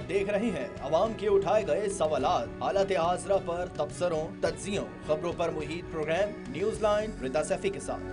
देख रहे हैं अवाम के उठाए गए सवालात, हालत आसरा पर तबसरों, तज्जियों, खबरों पर मुहित प्रोग्राम न्यूज लाइन रिदा सैफी के साथ।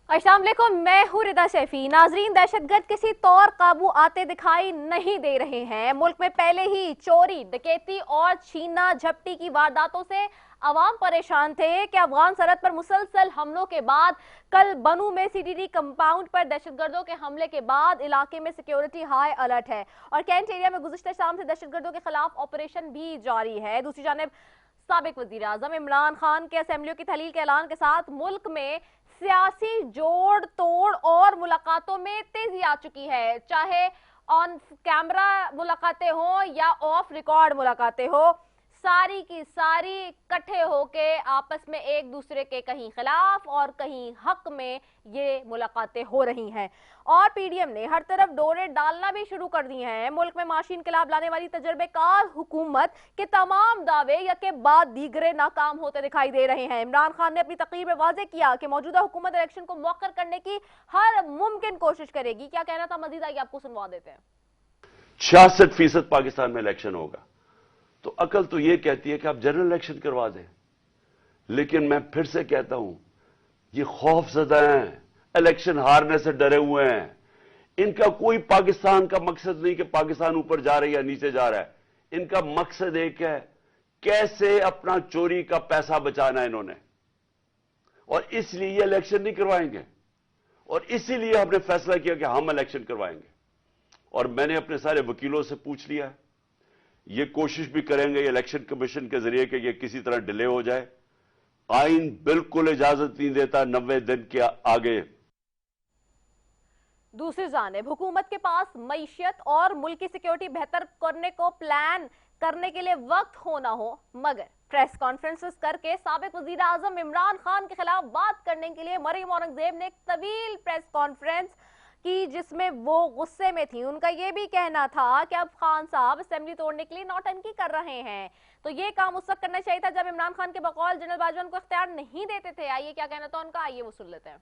अस्सलाम वालेकुम, मैं हूँ रिदा सैफी। नाजरीन, दहशतगर्द किसी तौर काबू आते दिखाई नहीं दे रहे हैं। मुल्क में पहले ही चोरी, डकैती और छीना झपटी की वारदातों से अवाम परेशान थे कि अफगान सरहद पर मुसलसल हमलों के बाद कल बनू में सीटीडी कंपाउंड पर दहशतगर्दों के हमले के बाद इलाके में सिक्योरिटी हाई अलर्ट है और कैंट एरिया में गुज़िश्ता शाम से दहशतगर्दों के खिलाफ ऑपरेशन भी जारी है। दूसरी जानिब साबिक वज़ीर आज़म इमरान खान के असेंबलियों की तहलील के ऐलान के साथ मुल्क में सियासी जोड़ तोड़ और मुलाकातों में तेजी आ चुकी है। चाहे ऑन कैमरा मुलाकातें हो या ऑफ रिकॉर्ड मुलाकातें हो, सारी की सारी इकट्ठे होके आपस में एक दूसरे के कहीं खिलाफ और कहीं हक में ये मुलाकातें हो रही हैं। और पीडीएम ने हर तरफ डोरे डालना भी शुरू कर दिए हैं। मुल्क में माशी इनकलाब लाने वाली तजर्बेकार हुकूमत के तमाम दावे यके बाद दीगरे नाकाम होते दिखाई दे रहे हैं। इमरान खान ने अपनी तकरीर में वाजे किया कि मौजूदा हुकूमत इलेक्शन को मौखर करने की हर मुमकिन कोशिश करेगी। क्या कहना था मजीद आइए आपको सुनवा देते हैं। 66% पाकिस्तान में इलेक्शन होगा तो अकल तो यह कहती है कि आप जनरल इलेक्शन करवा दें, लेकिन मैं फिर से कहता हूं ये खौफजदा हैं, इलेक्शन हारने से डरे हुए हैं। इनका कोई पाकिस्तान का मकसद नहीं कि पाकिस्तान ऊपर जा रहा है या नीचे जा रहा है। इनका मकसद एक है, कैसे अपना चोरी का पैसा बचाना है इन्होंने, और इसलिए ये इलेक्शन नहीं करवाएंगे। और इसीलिए हमने फैसला किया कि हम इलेक्शन करवाएंगे। और मैंने अपने सारे वकीलों से पूछ लिया है, ये कोशिश भी करेंगे इलेक्शन कमीशन के जरिए कि ये किसी तरह डिले हो जाए। आइन बिल्कुल इजाजत नहीं देता 90 दिन के आगे। दूसरी जानिब हुकूमत के पास मईशत और मुल्क की सिक्योरिटी बेहतर करने को प्लान करने के लिए वक्त हो ना हो, मगर प्रेस कॉन्फ्रेंसेस करके साबिक वजीर आजम इमरान खान के खिलाफ बात करने के लिए मरियम औरंगजेब ने एक तवील प्रेस कॉन्फ्रेंस की जिसमें वो गुस्से में थी। उनका ये भी कहना था कि अब खान साहब असेंबली तोड़ने के लिए नौटंकी कर रहे हैं, तो ये काम उस वक्त करना चाहिए था जब इमरान खान के बकौल जनरल बाजवा को इख्तियार नहीं देते थे। आइए क्या कहना था उनका, आइए वो सुन लेते हैं।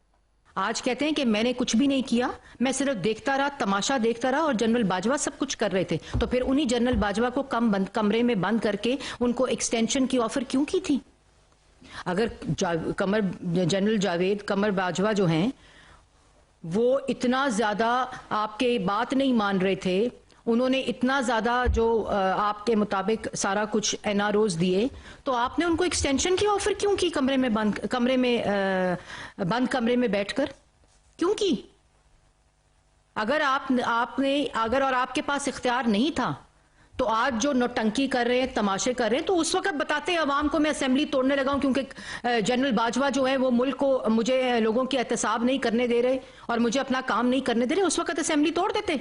आज कहते हैं कि मैंने कुछ भी नहीं किया, मैं सिर्फ देखता रहा, तमाशा देखता रहा और जनरल बाजवा सब कुछ कर रहे थे। तो फिर उन्हीं जनरल बाजवा को कमरे में बंद करके उनको एक्सटेंशन की ऑफर क्यों की थी? अगर जनरल जावेद कमर बाजवा जो हैं वो इतना ज्यादा आपके बात नहीं मान रहे थे, उन्होंने इतना ज्यादा जो आपके मुताबिक सारा कुछ एनआरओज दिए, तो आपने उनको एक्सटेंशन की ऑफर क्यों की? बंद कमरे में बैठकर क्यों की? अगर आपके पास इख्तियार नहीं था तो आज जो नौटंकी कर रहे हैं, तमाशे कर रहे हैं, तो उस वक्त बताते हैं अवाम को मैं असेंबली तोड़ने लगा हूं क्योंकि जनरल बाजवा जो है वो मुल्क को, मुझे लोगों की एहतसाब नहीं करने दे रहे और मुझे अपना काम नहीं करने दे रहे। उस वक्त असेंबली तोड़ देते।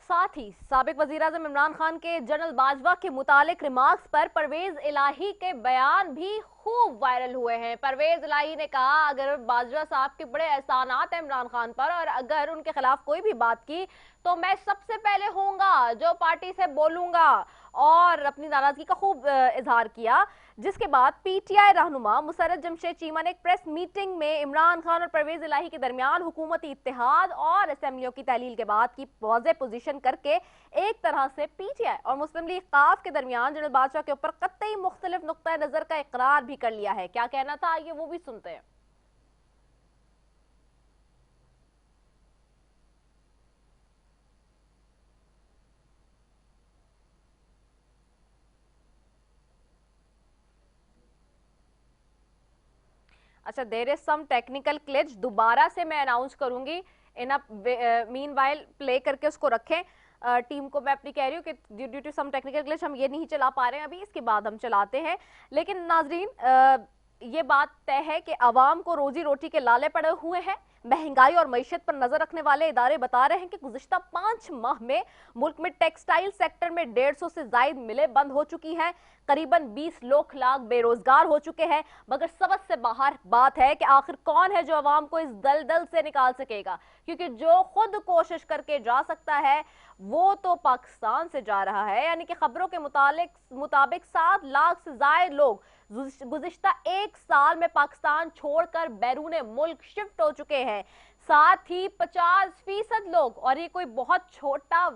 साथ ही साबिक वज़ीर-ए-आज़म इमरान खान के जनरल बाजवा के मुतालिक रिमार्क्स पर परवेज इलाही के बयान भी खूब वायरल हुए हैं। परवेज इलाही ने कहा, अगर बाजवा साहब के बड़े एहसानात हैं इमरान खान पर और अगर उनके खिलाफ कोई भी बात की तो मैं सबसे पहले होऊंगा जो पार्टी से बोलूंगा, और अपनी नाराजगी का खूब इजहार किया। जिसके बाद पीटीआई रहनुमा मुसर्रत जमशेद चीमा ने एक प्रेस मीटिंग में इमरान खान और परवेज इलाही के दरमियान हुकूमती इत्तेहाद और असेंबलियों की तहलील के बाद की वाज़ेह पोजीशन करके एक तरह से पीटीआई और मुस्लिम लीग काफ के दरमियान जनरल बादशाह के ऊपर कतई मुख्तलिफ नुक्ता नजर का इकरार भी कर लिया है। क्या कहना था आइए वो भी सुनते हैं। अच्छा, there is some technical glitch, दोबारा से मैं अनाउंस करूंगी इन मीनवाइल प्ले करके उसको रखें। टीम को मैं अपनी कह रही हूँ कि due to some technical glitch हम ये नहीं चला पा रहे हैं अभी, इसके बाद हम चलाते हैं। लेकिन नाजरीन, ये बात तय है कि अवाम को रोजी रोटी के लाले पड़े हुए हैं, महंगाई और मईशत पर नजर रखने वाले इदारे बता रहे हैं कि गुज़िश्ता 5 माह में मुल्क में टेक्सटाइल सेक्टर में 150 से जायद मिलें बंद हो चुकी हैं, करीबन 20 लाख बेरोजगार हो चुके हैं। मगर सबसे बाहर बात है कि आखिर कौन है जो अवाम को इस दलदल से निकाल सकेगा, क्योंकि जो खुद कोशिश करके जा सकता है वो तो पाकिस्तान से जा रहा है। यानी कि खबरों के मुताबिक 7 लाख से ज्यादा लोग गुज़िश्ता 1 साल में पाकिस्तान छोड़कर बैरून मुल्क शिफ्ट हो चुके हैं। साथ ही 50% लोग, और ये कोई बहुत छोटा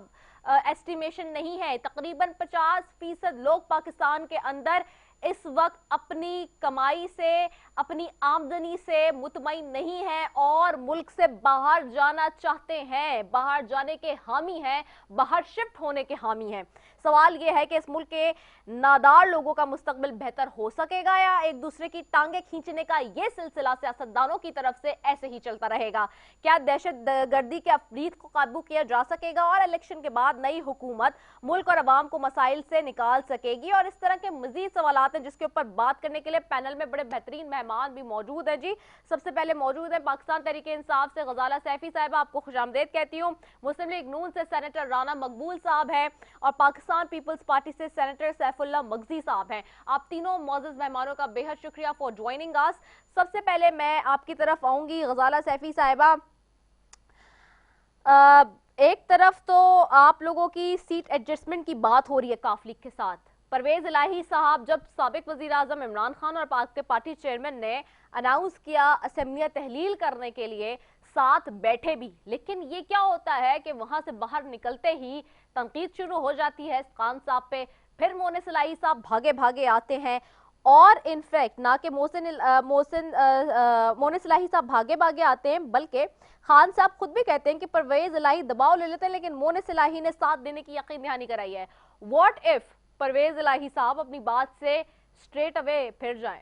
एस्टिमेशन नहीं है, तकरीबन 50% लोग पाकिस्तान के अंदर इस वक्त अपनी कमाई से, अपनी आमदनी से मुतमईन नहीं है और मुल्क से बाहर जाना चाहते हैं, बाहर जाने के हामी हैं, बाहर शिफ्ट होने के हामी हैं। सवाल यह है कि इस मुल्क के नादार लोगों का मुस्तकबिल बेहतर हो सकेगा या एक दूसरे की टांगे खींचने का यह सिलसिला सियासतदानों की तरफ से ऐसे ही चलता रहेगा? क्या दहशत गर्दी के अफरीद को काबू किया जा सकेगा और इलेक्शन के बाद नई हुकूमत मुल्क और अवाम को मसाइल से निकाल सकेगी? और इस तरह के मजीद सवाल हैं जिसके ऊपर बात करने के लिए पैनल में बड़े बेहतरीन मेहमान भी मौजूद हैं। जी, सबसे पहले मौजूद है पाकिस्तान तहरीक इंसाफ से गजाला सैफी साहिबा, आपको खुशामदीद कहती हूँ। मुस्लिम लीग नून से सेनेटर राना मकबूल साहब हैं और पाकिस्तान पीपल्स पार्टी से सेनेटर सैफुल्लाह मगजी साहब हैं। आप तीनों मौजूद मेहमानों का बेहद शुक्रिया फॉर ज्वाइनिंग अस। सबसे पहले मैं आपकी तरफ आऊंगी गजाला सैफी साहिबा। एक तरफ तो आप लोगों की सीट एडजस्टमेंट की बात हो रही है काफ लीग के साथ। परवेज इलाही साहब जब साबिक वजीर आजम इमरान खान और पार्टी चेयरमैन ने अनाउंस किया असेंबलियां तहलील करने के लिए, साथ बैठे भी, लेकिन ये क्या होता है कि वहां से बाहर निकलते ही तनकीद शुरू हो जाती है खान साहब पे, फिर मोनिस इलाही साहब भागे भागे आते हैं और इनफैक्ट ना कि मोनिस इलाही साहब भागे भागे आते हैं, बल्कि खान साहब खुद भी कहते हैं कि परवेज इलाही दबाव ले लेते हैं, लेकिन मोनिस इलाही ने साथ देने की यकीन दहानी कराई है। व्हाट इफ परवेज इलाही साहब अपनी बात से स्ट्रेट अवे फिर जाएं?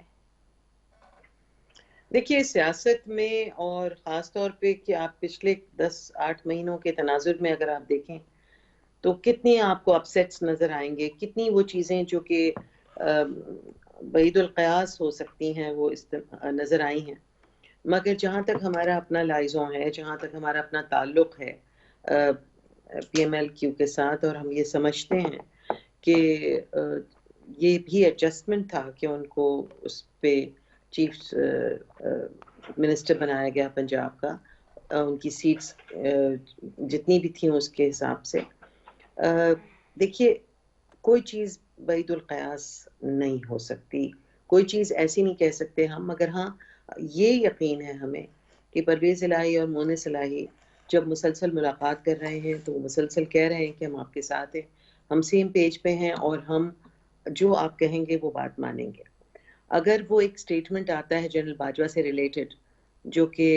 देखिए, सियासत में और ख़ास तौर पे कि आप पिछले 10-8 महीनों के तनाजुर में अगर आप देखें तो कितनी आपको अपसेट्स नज़र आएंगे, कितनी वो चीज़ें जो कि बईदुल क़यास हो सकती हैं वो नज़र आई हैं। मगर जहाँ तक हमारा अपना लाइज़ों है, जहाँ तक हमारा अपना ताल्लुक़ है PMLQ के साथ, और हम ये समझते हैं कि ये भी एडजस्टमेंट था कि उनको उस पे चीफ मिनिस्टर बनाया गया पंजाब का, उनकी सीट्स जितनी भी थी उसके हिसाब से। देखिए, कोई चीज़ बईदुल क़यास नहीं हो सकती, कोई चीज़ ऐसी नहीं कह सकते हम, मगर हाँ ये यकीन है हमें कि परवेज़ इलाही और मोनिस इलाही जब मुसलसल मुलाकात कर रहे हैं तो मुसलसल कह रहे हैं कि हम आपके साथ हैं, हम सेम पेज पे हैं और हम जो आप कहेंगे वो बात मानेंगे। अगर वो एक स्टेटमेंट आता है जनरल बाजवा से रिलेटेड जो कि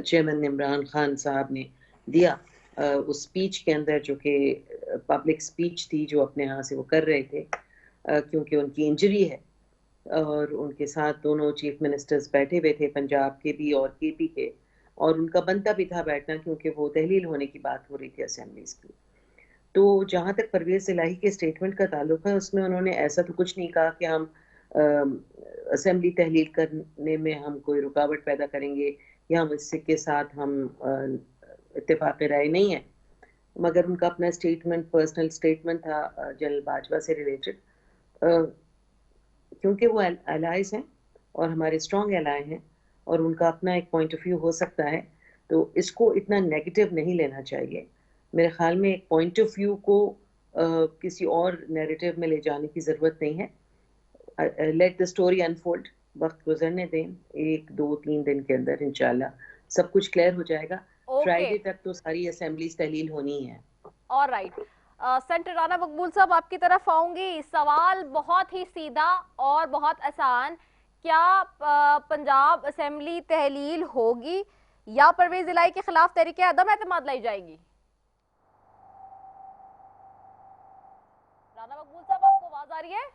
चेयरमैन इमरान खान साहब ने दिया उस स्पीच के अंदर, जो कि पब्लिक स्पीच थी जो अपने यहाँ से वो कर रहे थे क्योंकि उनकी इंजरी है, और उनके साथ दोनों चीफ मिनिस्टर्स बैठे हुए थे, पंजाब के भी और KP के, और उनका बनता भी था बैठना क्योंकि वो तहलील होने की बात हो रही थी असेंबलीज की। तो जहाँ तक परवेज़ इलाही के स्टेटमेंट का ताल्लुक है, उसमें उन्होंने ऐसा तो कुछ नहीं कहा कि हम असेंबली तहलील करने में हम कोई रुकावट पैदा करेंगे या हम इससे के साथ हम इत्तेफाक राय नहीं है, मगर उनका अपना स्टेटमेंट, पर्सनल स्टेटमेंट था जनरल बाजवा से रिलेटेड, क्योंकि वो एलाइज हैं और हमारे स्ट्रॉन्ग एलाय हैं और उनका अपना एक पॉइंट ऑफ व्यू हो सकता है, तो इसको इतना नेगेटिव नहीं लेना चाहिए। मेरे ख्याल में एक पॉइंट ऑफ व्यू को किसी और नैरेटिव में ले जाने की ज़रूरत नहीं है। लेट द स्टोरी अनफोल्ड, वक्त गुजरने दें, 1-2-3 दिन के अंदर इंशाल्लाह सब कुछ क्लियर हो जाएगा। फ्राइडे तक तो सारी असेंबलीज तहलील होनी है। ऑलराइट, सेंटर राना मकबूल साहब आपकी तरफ आऊंगी। सवाल बहुत ही सीधा और बहुत आसान, क्या पंजाब असेंबली तहलील होगी या परवेज इलाही के खिलाफ तहरीक अदम एतमाद लाई जाएगी? राना मकबूल साहब, आपको आवाज आ रही है?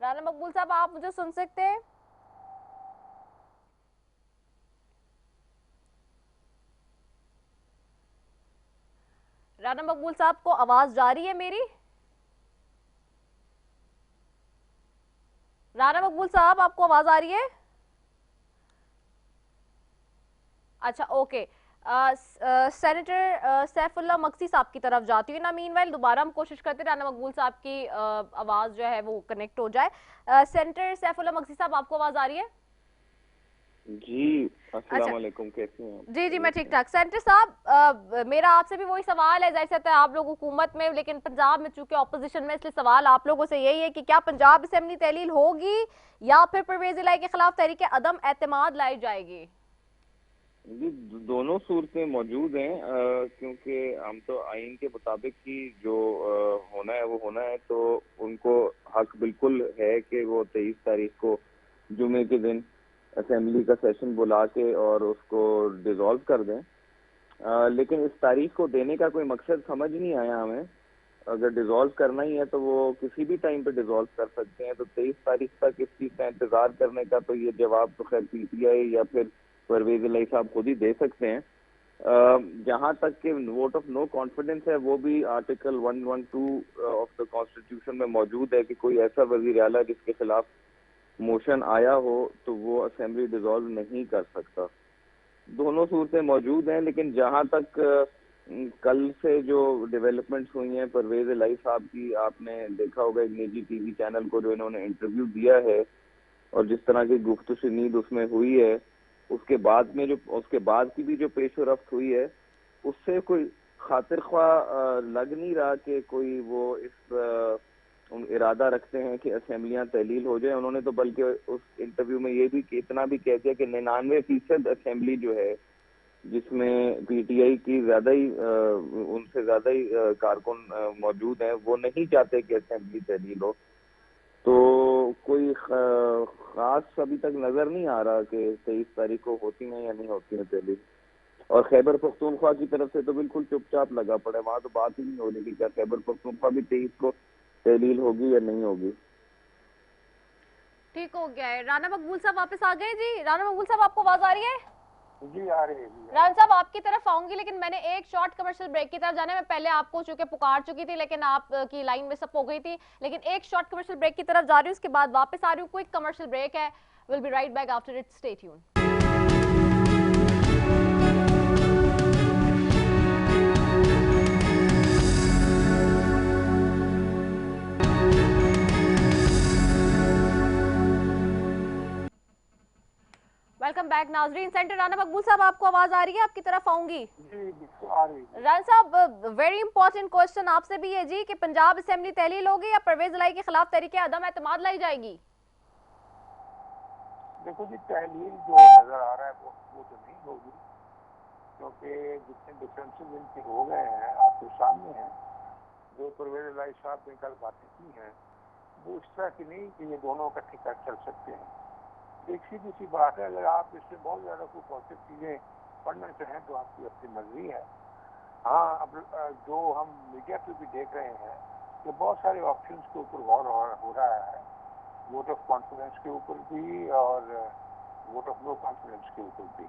राना मकबूल साहब, आप मुझे सुन सकते हैं? राना मकबूल साहब को आवाज जा रही है मेरी? राना मकबूल साहब, आपको आवाज आ रही है? अच्छा, ओके। सेनेटर सैफुल्ला मक्सी साहब की तरफ जाती हूँ ना। मीनवाइल दोबारा हम कोशिश करते हैं राना मकबूल साहब की आवाज़ जो है वो कनेक्ट हो जाए। सेनेटर सैफुल्ला मक्सी साहब, आपको आवाज़ आ रही है? जी, अस्सलाम अच्छा, वालेकुम, कैसे हैं आप? जी जी, मैं खैरियत ठीक से? ठाक। सेनेटर साहब, मेरा आपसे भी वही सवाल है, जैसे तो आप लोग हुकूमत में, लेकिन पंजाब में चूंकि ऑपोजिशन में, इसलिए सवाल आप लोगों से यही है कि क्या पंजाब असेंबली तहलील होगी या फिर परवेज इलाही के खिलाफ तहरीक अदम एतमाद लाई जाएगी? जी, दोनों सूरतें मौजूद हैं, क्योंकि हम तो आइन के मुताबिक ही जो होना है वो होना है, तो उनको हक बिल्कुल है कि वो 23 तारीख को जुमे के दिन असेंबली का सेशन बुला के और उसको डिसॉल्व कर दें। लेकिन इस तारीख को देने का कोई मकसद समझ नहीं आया हमें। अगर डिसॉल्व करना ही है तो वो किसी भी टाइम पे डिसॉल्व कर सकते हैं, तो 23 तारीख तक इस चीज का इंतजार करने का तो ये जवाब तो खैर पीटीआई या फिर परवेज इलाही साहब खुद ही दे सकते हैं। जहां तक कि वोट ऑफ नो कॉन्फिडेंस है, वो भी आर्टिकल 112 ऑफ द कॉन्स्टिट्यूशन में मौजूद है कि कोई ऐसा वजीर आला जिसके खिलाफ मोशन आया हो तो वो असेंबली डिसॉल्व नहीं कर सकता। दोनों सूरतें मौजूद हैं, लेकिन जहां तक कल से जो डेवलपमेंट्स हुई हैं परवेज इलाही साहब की, आपने देखा होगा एक निजी टीवी चैनल को जो इन्होंने इंटरव्यू दिया है और जिस तरह की गुफ्तगू शुनीद उसमें हुई है, उसके बाद की भी जो पेशरफ्त हुई है, उससे कोई खातिर ख्वाह लग नहीं रहा कि कोई वो इस इरादा रखते हैं कि असेंबलियां तहलील हो जाए। उन्होंने तो बल्कि उस इंटरव्यू में ये भी इतना भी कह दिया कि 99% असेंबली जो है, जिसमें पीटीआई की ज्यादा ही उनसे ज्यादा ही कारकुन मौजूद हैं, वो नहीं चाहते कि असेंबली तहलील हो। तो कोई खास अभी तक नजर नहीं आ रहा कि 23 तारीख को होती है या नहीं होती है तहलील। और खैबर पख्तूनख्वा की तरफ से तो बिल्कुल चुपचाप लगा पड़ा है, वहां तो बात ही नहीं हो रही कि क्या खैबर पख्तूनख्वा भी 23 को तहलील होगी या नहीं होगी। ठीक हो गया है। राना मकबूल साहब वापस आ गए जी। राना मकबूल साहब, आपको आवाज आ रही है? जी आ रही है जी। राना साहब, आपकी तरफ आऊंगी, लेकिन मैंने एक शॉर्ट कमर्शियल ब्रेक की तरफ जाना है। मैं पहले आपको चूंकि पुकार चुकी थी, लेकिन आपकी लाइन मिस अप हो गई थी, लेकिन एक शॉर्ट कमर्शियल ब्रेक की तरफ जा रही हूँ, उसके बाद वापस आ रही हूँ। क्विक कमर्शियल ब्रेक है। Will be right back after it, stay tuned. Welcome back नाजरीन। सेंटर राना मकबूल साहब, आपको आवाज आ रही है? आपकी तरफ आऊंगी। जी बिल्कुल आ रही है। राना साहब, वेरी इंपॉर्टेंट क्वेश्चन आपसे भी है जी कि पंजाब असेंबली तहलील होगी या परवेज इलाही के खिलाफ तहरीक अदम एतमाद लाई जाएगी? देखो जी, तहलील जो नजर आ रहा है वो तो नहीं होगी, क्योंकि जितने डिफरेंसेस इनके हो गए हैं आपके सामने हैं। जो परवेज इलाही साहब ने कल बातें की हैं वो इस तरह की नहीं कि ये दोनों इकट्ठे कर चल सकते हैं। एक सीधी सी बात है, अगर आप इससे बहुत ज्यादा कोई पॉजिटिव चीजें पढ़ना चाहें तो आपकी अपनी मर्जी है। हाँ, अब जो हम मीडिया पे भी देख रहे हैं कि बहुत सारे ऑप्शंस के ऊपर गौर हो रहा है, वोट ऑफ कॉन्फिडेंस के ऊपर भी और वोट ऑफ नो कॉन्फिडेंस के ऊपर भी।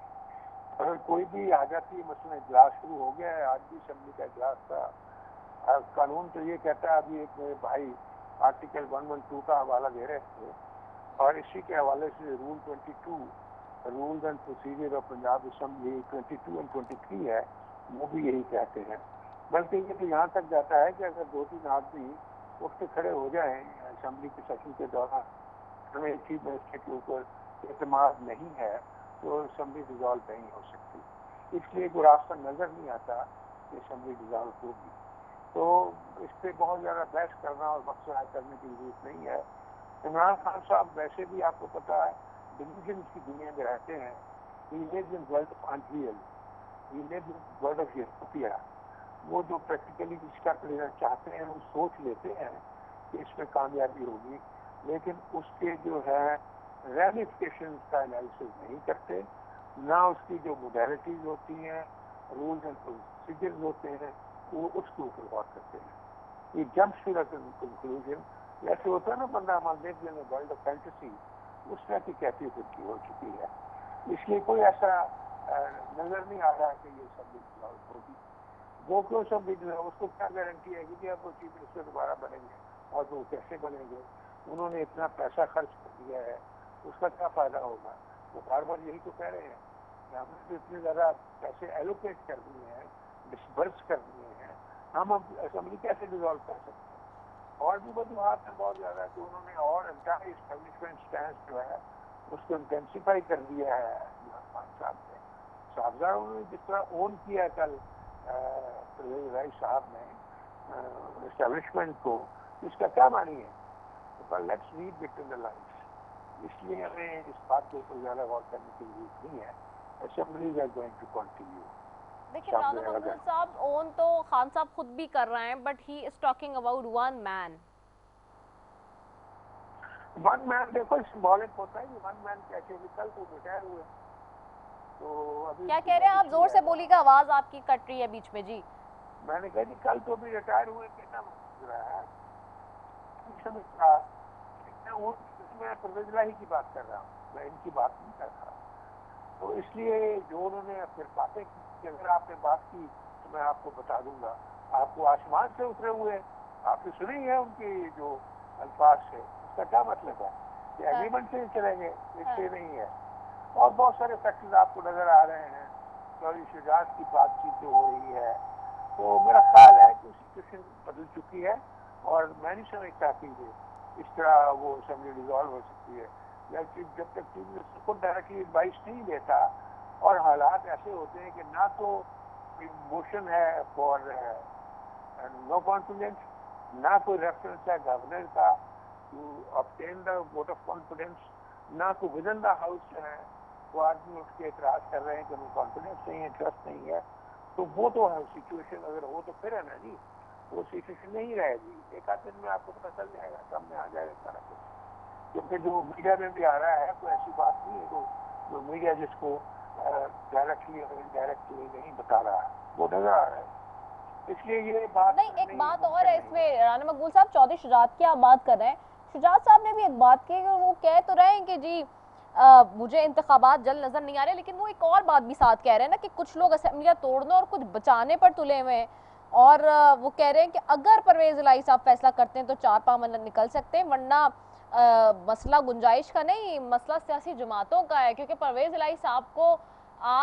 अगर कोई भी आ जाती है, मसलन इजलास शुरू हो गया है, आज भी असेंबली का इजलास था। कानून तो ये कहता है, अभी एक मेरे भाई आर्टिकल 112 का हवाला दे रहे थे और इसी के हवाले से rule 22 rules and procedure of Punjab assembly 22 और 23 है, वो भी यही कहते हैं। बल्कि ये तो यहाँ तक जाता है कि अगर 2-3 आदमी उठ के खड़े हो जाएं असेंबली के सेशन के दौरान, हमें चीफ मिनिस्टर के ऊपर एतमाद नहीं है, तो असेंबली डिसॉल्व नहीं हो सकती। इसलिए कोई रास्ता नजर नहीं आता कि असेंबली डिसॉल्व होगी। तो इस पर बहुत ज्यादा बहस करना और वक्त ज़ाया करने की जरूरत नहीं है। इमरान खान साहब वैसे भी आपको पता है डिल्यूजन की दुनिया में रहते हैं। He lives in world of unreal. He lives in world of utopia. वो जो प्रैक्टिकली स्टेप लेना चाहते हैं, वो सोच लेते हैं कि इसमें कामयाबी होगी, लेकिन उसके जो है रेमिफिकेशंस का एनालिसिस नहीं करते, ना उसकी जो मोडेलिटीज होती हैं, रूल्स एंड प्रोसीजर्स होते हैं, वो उसके ऊपर गौर करते हैं। ये जंप्स टू द कंक्लूजन, जैसे होता है ना बंदा हमारे वर्ल्ड ऑफ फैंटेसी, उस तरह की कैफियत उनकी हो चुकी है। इसलिए कोई ऐसा नजर नहीं आ रहा कि ये सब होगी। वो क्यों सब उसको क्या गारंटी है कि अब वो चीफ मिनिस्टर दोबारा बनेंगे, और वो कैसे बनेंगे? उन्होंने इतना पैसा खर्च कर दिया है, उसका क्या फायदा होगा? वो बार बार यही तो कह रहे हैं कि हमने तो इतने ज़्यादा पैसे एलोकेट कर दिए हैं, डिसबर्स कर दिए हैं, हम अब असेंबली कैसे डिजॉल्व कर सकते हैं। और भी वजूहात हैं बहुत ज़्यादा कि उन्होंने और एंटायर इस्टेब्लिशमेंट स्टैंड जो है उसको इंटेंसिफाई कर दिया है इमरान खान साहब ने। साहबजादा उन्होंने जिस तरह ओन किया कल परवेज राय साहब ने इस्टेब्लिशमेंट को, इसका क्या मानी है? पर let's read between the lines, इसलिए हमें इस बात के ऊपर ज़्यादा गौर करने की जरूरत नहीं है। Assemblies are going to continue. देखिए राना मकबूल साहब, ओन तो खान साहब खुद भी कर रहे हैं, but he is talking about one man. One man देखो सिंबॉलिक होता है कि वन मैन कैसे कल तो रिटायर हुए, तो अभी क्या कह रहे हैं आप? जोर से बोलिएगा, आवाज आपकी कट रही है बीच में जी। मैंने कहा कल तो भी रिटायर हुए, कितना रहा है मैं परवेज इलाही की बात कर रहा हूँ, मैं इनकी बात नहीं कर रहा। तो इसलिए जो उन्होंने फिर बातें की, अगर आपने बात की तो मैं आपको बता दूंगा, आपको आसमान से उतरे हुए आपने सुनी है उनकी जो अल्फाज से, उसका क्या मतलब है कि एग्रीमेंट से चलेंगे, इससे नहीं है। और बहुत सारे फैक्टर्स आपको नजर आ रहे हैं, चौधरी शुजात की बातचीत जो हो रही है, तो मेरा ख्याल है कि सिचुएशन बदल चुकी है और मैं नहीं समझता कि इस तरह वो असेंबली डिजॉल्व हो सकती है, जबकि जब तक चीफ मिनिस्टर को डायरेक्टली एडवाइस नहीं देता और हालात ऐसे होते हैं कि ना तो मोशन है फॉर नो कॉन्फिडेंस, ना कोई रेफरेंस है गवर्नर का to obtain the vote of confidence, ना कोई विद इन द हाउस है वो आदमी उसके एतराज कर रहे हैं कि उन्हें कॉन्फिडेंस नहीं है, ट्रस्ट नहीं है। तो वो तो है सिचुएशन, अगर हो तो फिर है ना जी, वो सिचुएशन नहीं रहेगी। एक आध दिन में आपको पता चल जाएगा, सामने आ जाएगा सारा कुछ, क्योंकि जो मीडिया में भी आ रहा है कोई ऐसी बात नहीं है तो जो मीडिया जिसको डायरेक्टली और इनडायरेक्टली नहीं बता रहा है वो नजर आ रहा है। इसलिए ये बात नहीं, एक बात और है इसमें राना मकबूल साहब, चौधरी शुजात की आप बात कर रहे हैं, शुजात साहब ने भी एक बात की, वो कह तो रहे हैं कि जी मुझे इंतखाबात जल्द नजर नहीं आ रहे, लेकिन वो एक और बात भी साथ कह रहे हैं ना कि कुछ लोग असेंबलियां तोड़ने और कुछ बचाने पर तुले हुए हैं। और वो कह रहे हैं कि अगर परवेज इलाही साहब फैसला करते हैं तो 4-5 महीने निकल सकते हैं, वरना मसला गुंजाइश का नहीं, मसला सियासी जमातों का है। क्योंकि परवेज इलाही साहब को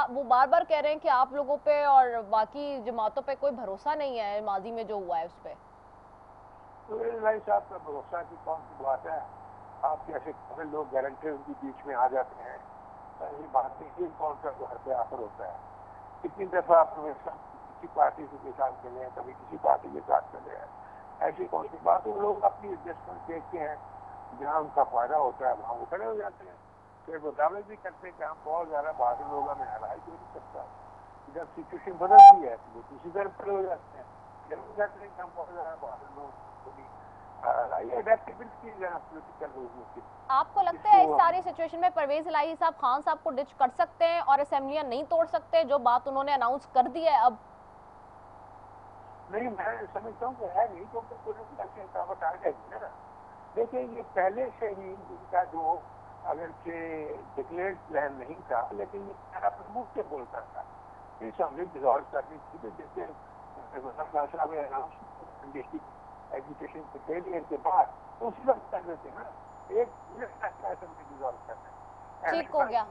वो बार बार कह रहे हैं कि आप लोगों पे और बाकी जमातों पे कोई भरोसा नहीं है, माजी में जो हुआ है उस पर। परवेज इलाही साहब का भरोसा की कौन सी बात है? आप जैसे लोग गारंटी उनके बीच में आ जाते हैं, ये बात नहीं, कौन सा घर पे आफर होता है। कितनी दफा किसी पार्टी के साथ चले हैं, कभी किसी पार्टी के साथ चले हैं, ऐसी कौन सी बात? वो लोग अपनी एडजस्टमेंट देखते हैं, जहाँ उनका फायदा होता है वहाँ वो खड़े हो जाते हैं, फिर वो दावे भी करते हैं कि हम बहुत ज्यादा बहादुर लोग, हमें हराई क्यों नहीं सकता। जब सिचुएशन बदलती है तो वो दूसरी तरफ खड़े हो जाते हैं, जब कहते हैं कि हम बहुत ज्यादा बहादुर लोग। आपको लगता है इस सारी सिचुएशन में परवेज इलाही साहब खान साहब को डिच कर सकते हैं और असेंबलियां नहीं तोड़ सकते, जो बात उन्होंने अनाउंस कर दी है? अब नहीं, मैं समझता हूँ कि है नहीं, क्योंकि रुकावट आ जाएगी ना। देखिए ये पहले से ही इनका जो अगर से डिक्लेयर्ड प्लान नहीं था, लेकिन ये अपने मुंह से बोलता था कि असेंबली डिसॉल्व करनी थी, तो जैसे अनाउंस एजुकेशन के फेलियर के बाद तो उसी वक्त कर देते हैं ना, एक डिसॉल्व करना। ठीक हो गया,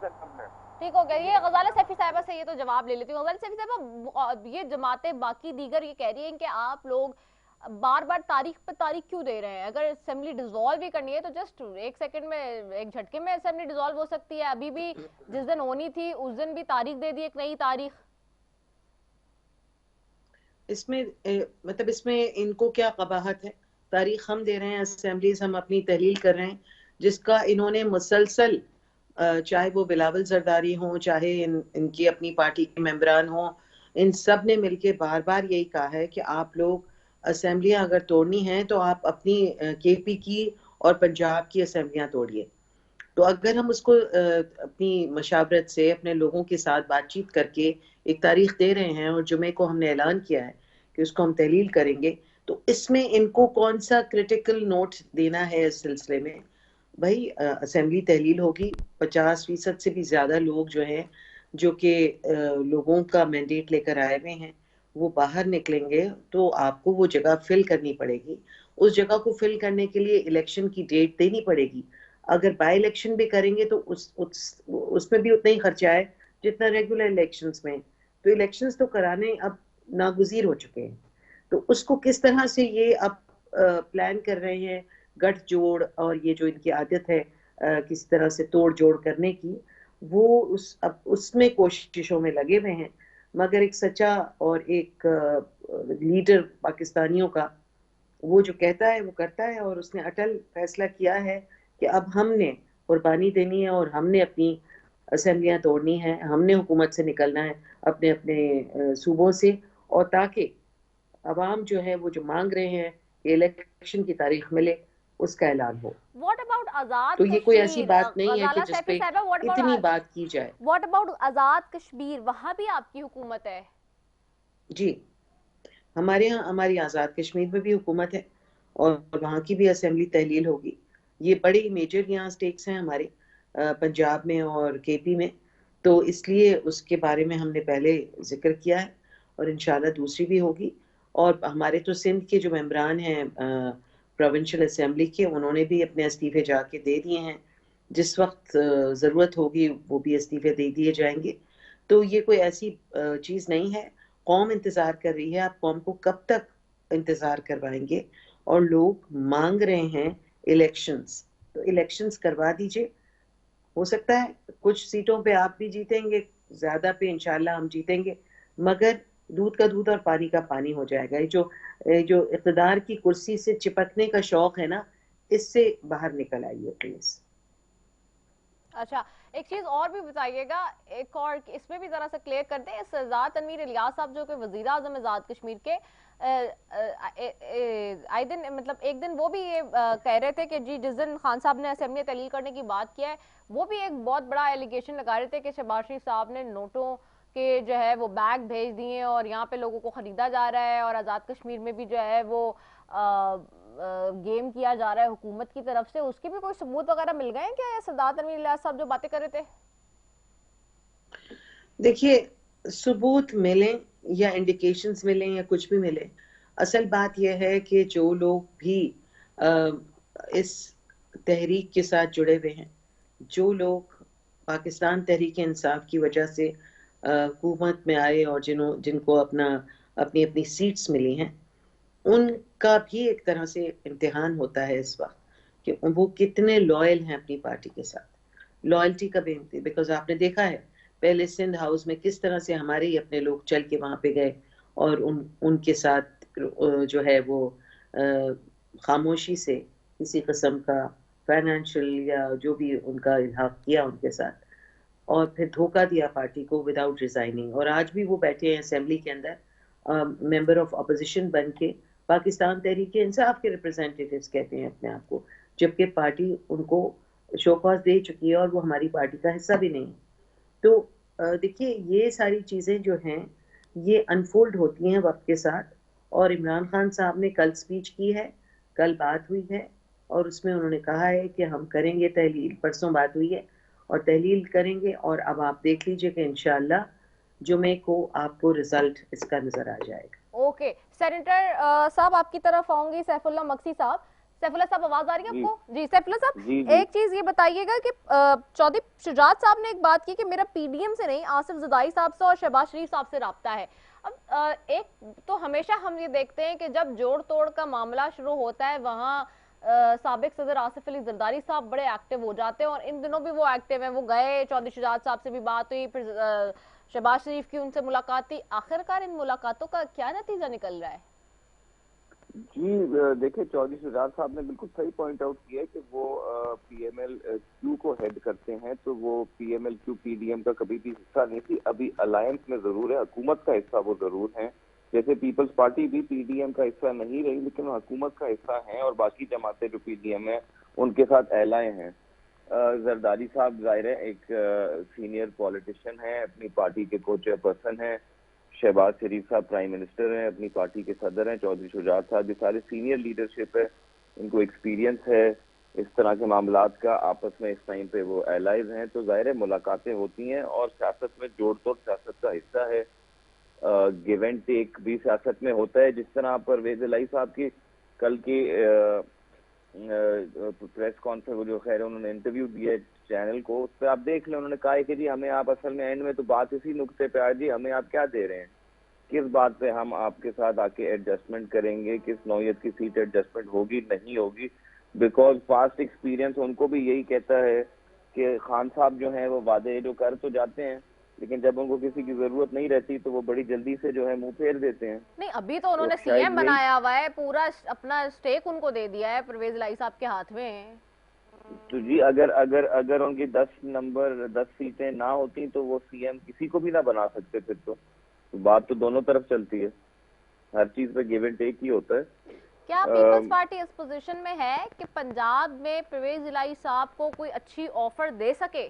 ठीक हो गया। ये गजाला सैफी साहिबा से ये तो जवाब ले लेती हूँ। गजाला सैफी साहिबा, ये जमातें बाकी दीगर ये कह रही हैं कि आप लोग बार बार तारीख पर तारीख क्यों दे रहे हैं? अगर असेंबली डिसॉल्व भी करनी है तो जस्ट एक सेकंड में, एक झटके में असेंबली डिसॉल्व हो सकती है। अभी भी जिस दिन होनी थी उस दिन भी तारीख दे दी, एक नई तारीख। इसमें मतलब इसमें इनको क्या कबाहत है? तारीख हम दे रहे हैं, असेंबलीज हम अपनी तहलील कर रहे हैं, जिसका इन्होंने मुसलसल, चाहे वो बिलावल जरदारी हो, चाहे इनकी अपनी पार्टी के मेंबरान हो, इन सब ने मिलके बार बार यही कहा है कि आप लोग असेंबलियां अगर तोड़नी हैं तो आप अपनी केपी की और पंजाब की असेंबलियां तोड़िए। तो अगर हम उसको अपनी मशावरत से अपने लोगों के साथ बातचीत करके एक तारीख दे रहे हैं और जुमे को हमने ऐलान किया है कि उसको हम तहलील करेंगे, तो इसमें इनको कौन सा क्रिटिकल नोट देना है इस सिलसिले में? भाई असेंबली तहलील होगी, 50% से भी ज्यादा लोग जो हैं, जो कि लोगों का मैंडेट लेकर आए हुए हैं, वो बाहर निकलेंगे, तो आपको वो जगह फिल करनी पड़ेगी। उस जगह को फिल करने के लिए इलेक्शन की डेट देनी पड़ेगी। अगर बाय इलेक्शन भी करेंगे तो उसमें भी उतना ही खर्चा है जितना रेगुलर इलेक्शंस में। तो इलेक्शंस तो कराने अब नागुज़ीर हो चुके हैं, तो उसको किस तरह से ये अब प्लान कर रहे हैं गठजोड़, और ये जो इनकी आदत है किसी तरह से तोड़ जोड़ करने की, वो अब उसमें कोशिशों में लगे हुए हैं। मगर एक सच्चा और एक लीडर पाकिस्तानियों का, वो जो कहता है वो करता है, और उसने अटल फैसला किया है कि अब हमने कुर्बानी देनी है और हमने अपनी असेंबलियां तोड़नी है, हमने हुकूमत से निकलना है अपने अपने सूबों से, और ताकि अवाम जो है वो जो मांग रहे हैं कि इलेक्शन की तारीख मिले, उसका ऐलान हो। What about आजाद तो ये कोई ऐसी कश्मीर? बात नहीं है कि गजाला जिसपे सैफी साहिबा, इतनी बात की जाए। व्हाट अबाउट आजाद कश्मीर? वहां भी आपकी हुकूमत है? जी, हमारे यहाँ हमारी आज़ाद कश्मीर में भी हुकूमत है, और वहाँ की भी असेंबली तहलील होगी। ये बड़े मेजर यहाँ स्टेक्स हैं हमारे पंजाब में और केपी में, तो इसलिए उसके बारे में हमने पहले जिक्र किया है, और इंशाल्लाह दूसरी भी होगी। और हमारे तो सिंध के जो मेंबरान हैं प्रोविंशियल असेंबली के, उन्होंने भी अपने इस्तीफे जाके दे दिए हैं। जिस वक्त ज़रूरत होगी वो भी इस्तीफे दे दिए जाएंगे। तो ये कोई ऐसी चीज़ नहीं है। कौम इंतज़ार कर रही है, आप कौम को कब तक इंतज़ार करवाएंगे? और लोग मांग रहे हैं इलेक्शंस, तो इलेक्शंस करवा दीजिए। हो सकता है कुछ सीटों पे आप भी जीतेंगे, ज़्यादा पे इंशाल्लाह हम जीतेंगे, मगर दूध का दूध और पानी का पानी हो जाएगा। ये जो इक़्तिदार की कुर्सी से चिपकने का शौक है ना, इससे बाहर निकल आइए प्लीज़। अच्छा, एक चीज और भी बताइएगा, एक और इसमें भी जरा सा क्लियर कर दें। सरदार तनवीर इलियास साहब जो कि वजीर आजम आजाद कश्मीर के, आई दिन मतलब एक दिन वो भी ये कह रहे थे कि जी जिस दिन खान साहब ने असेंबली तहलील करने की बात किया है, वो भी एक बहुत बड़ा एलिगेशन लगा रहे थे कि शहबाज शरीफ साहब ने नोटों के जो है वो बैग भेज दिए और यहाँ पे लोगों को खरीदा जा रहा है, और आजाद कश्मीर में भी जो है वो गेम किया जा रहा है हुकूमत की तरफ से। उसके भी कोई सबूत वगैरह मिल गए हैं क्या, या सरदार तनवीर इलियास साहब जो बातें कर रहे थे? देखिए, सबूत मिले या इंडिकेशंस मिले या कुछ भी मिले, असल बात यह है कि जो लोग भी इस तहरीक के साथ जुड़े हुए हैं, जो लोग पाकिस्तान तहरीक इंसाफ की वजह से हुकूमत में आए और जिनको अपनी अपनी सीट्स मिली हैं, उनका भी एक तरह से इम्तिहान होता है इस वक्त कि वो कितने लॉयल हैं अपनी पार्टी के साथ। लॉयल्टी का बेनती, बिकॉज आपने देखा है पहले सिंध हाउस में किस तरह से हमारे ही अपने लोग चल के वहां पे गए और उनके साथ जो है वो खामोशी से किसी किस्म का फाइनेंशियल या जो भी उनका इल्हाक किया उनके साथ, और फिर धोखा दिया पार्टी को विदाउट रिजाइनिंग। और आज भी वो बैठे हैं असेंबली के अंदर मेंबर ऑफ अपोजिशन बन के, पाकिस्तान तहरीक इंसाफ के रिप्रेजेंटेटिव्स कहते हैं अपने आप को, जबकि पार्टी उनको शोकॉज दे चुकी है और वो हमारी पार्टी का हिस्सा भी नहीं। तो देखिए, ये सारी चीज़ें जो हैं ये अनफोल्ड होती हैं वक्त के साथ। और इमरान खान साहब ने कल स्पीच की है, कल बात हुई है, और उसमें उन्होंने कहा है कि हम करेंगे तहलील। परसों बात हुई है और तहलील करेंगे, और अब आप देख लीजिए कि इंशाल्लाह जुमे को आपको रिजल्ट इसका नजर आ जाएगा। ओके, सेनेटर साहब आपकी तरफ आऊंगी, सैफुल्लाह मक्सी साहब। सैफुल्लाह साहब, आवाज आ रही है आपको? जी सैफुल्लाह साहब, एक चीज ये बताइएगा कि चौधरी शुजात साहब ने एक बात की कि मेरा पीडीएम से नहीं, आसिफ ज़रदारी साहब से और शहबाज शरीफ साहब से राब्ता है। अब एक तो हमेशा हम ये देखते हैं कि जब जोड़ तोड़ का मामला शुरू होता है वहाँ साबिक सदर आसिफ अली जरदारी साहब बड़े एक्टिव हो जाते हैं, और इन दिनों भी वो एक्टिव हैं। वो गए, चौधरी शुजात साहब से भी बात हुई, फिर शहबाज शरीफ की उनसे मुलाकात थी। आखिरकार इन मुलाकातों का क्या नतीजा निकल रहा है? जी देखिए, चौधरी शुजात साहब ने बिल्कुल सही पॉइंट आउट किया है कि वो पीएमएल क्यू को हेड करते हैं, तो वो पीएमएल क्यू पीडीएम का कभी भी हिस्सा नहीं थी। अभी अलायंस में जरूर है, हुकूमत का हिस्सा वो जरूर है। जैसे पीपल्स पार्टी भी पीडीएम का हिस्सा नहीं रही, लेकिन हुकूमत का हिस्सा है, और बाकी जमातें जो पीडीएम है उनके साथ एलाय हैं। जरदारी साहब जाहिर है एक सीनियर पॉलिटिशियन है, अपनी पार्टी के को चेयरपर्सन है। शहबाज शरीफ साहब प्राइम मिनिस्टर हैं, अपनी पार्टी के सदर हैं। चौधरी शुजात साहब, ये सारे सीनियर लीडरशिप है, इनको एक्सपीरियंस है इस तरह के मामलात का। आपस में इस टाइम पे वो एलाइज हैं, तो जाहिर है मुलाकातें होती हैं, और सियासत में जोड़ तोड़ सियासत का हिस्सा है। गिव एंड टेक भी सियासत में होता है। जिस तरह परवेज इलाही साहब की कल की प्रेस कॉन्फ्रेंस, जो खैर उन्होंने इंटरव्यू दिया चैनल को, उस पर आप देख लें, उन्होंने कहा है कि जी हमें आप असल में एंड में तो बात इसी नुक्ते पे आ जी, हमें आप क्या दे रहे हैं, किस बात पे हम आपके साथ आके एडजस्टमेंट करेंगे, किस नौयत की सीट एडजस्टमेंट होगी नहीं होगी। बिकॉज पास्ट एक्सपीरियंस उनको भी यही कहता है कि खान साहब जो हैं वो वादे जो कर तो जाते हैं, लेकिन जब उनको किसी की जरूरत नहीं रहती तो वो बड़ी जल्दी से जो है मुंह फेर देते हैं। नहीं, अभी तो उन्होंने शायद सीएम बनाया हुआ है, पूरा अपना स्टेक उनको दे दिया है परवेज इलाही साहब के हाथ में। तो जी अगर अगर अगर उनकी 10 सीटें ना होती तो वो सीएम किसी को भी ना बना सकते फिर तो बात तो दोनों तरफ चलती है, हर चीज पे गिव एंड टेक ही होता है। क्या पीपल्स पार्टी इस पोजीशन में है कि पंजाब में परवेज इलाही साहब को कोई अच्छी ऑफर दे सके?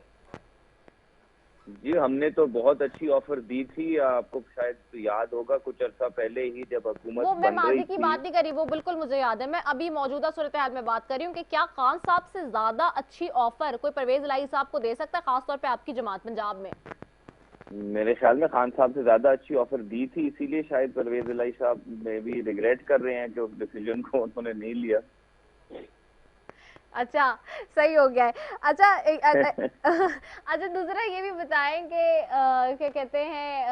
जी हमने तो बहुत अच्छी ऑफर दी थी, आपको शायद तो याद होगा कुछ अर्सा पहले ही जब हुकूमत वो मैं बन माजी रही की थी। बात नहीं करी, वो बिल्कुल मुझे याद है, मैं अभी मौजूदा सूरत हाल में बात कर रही हूँ कि क्या खान साहब से ज्यादा अच्छी ऑफर कोई परवेज इलाही साहब को दे सकता है, खासतौर पे आपकी जमात पंजाब में? मेरे ख्याल में खान साहब से ज्यादा अच्छी ऑफर दी थी, इसीलिए शायद परवेज इलाही साहब में भी रिग्रेट कर रहे हैं कि उस डिसीजन को उन्होंने नहीं लिया। अच्छा, सही हो गया है। अच्छा अच्छा, दूसरा ये भी बताएं कि क्या कहते हैं,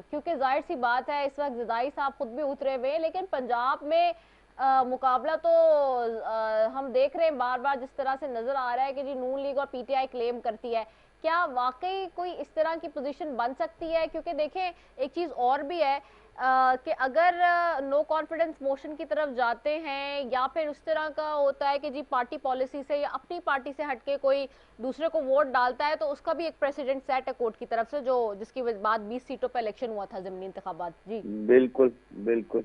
क्योंकि जाहिर सी बात है इस वक्त ज़रदारी साहब खुद भी उतरे हुए हैं, लेकिन पंजाब में मुकाबला तो हम देख रहे हैं बार बार जिस तरह से नजर आ रहा है कि जी नून लीग और पीटीआई क्लेम करती है। क्या वाकई कोई इस तरह की पोजीशन बन सकती है? क्योंकि देखें एक चीज और भी है कि अगर नो कॉन्फिडेंस मोशन की तरफ जाते हैं या फिर उस तरह का होता है कि जी पार्टी पॉलिसी से या अपनी पार्टी से हटके कोई दूसरे को वोट डालता है, तो उसका भी एक प्रेसिडेंट सेट है कोर्ट की तरफ से, जो जिसकी बाद 20 सीटों पर इलेक्शन हुआ था ज़मीनी इंतखाबात। जी बिल्कुल बिल्कुल,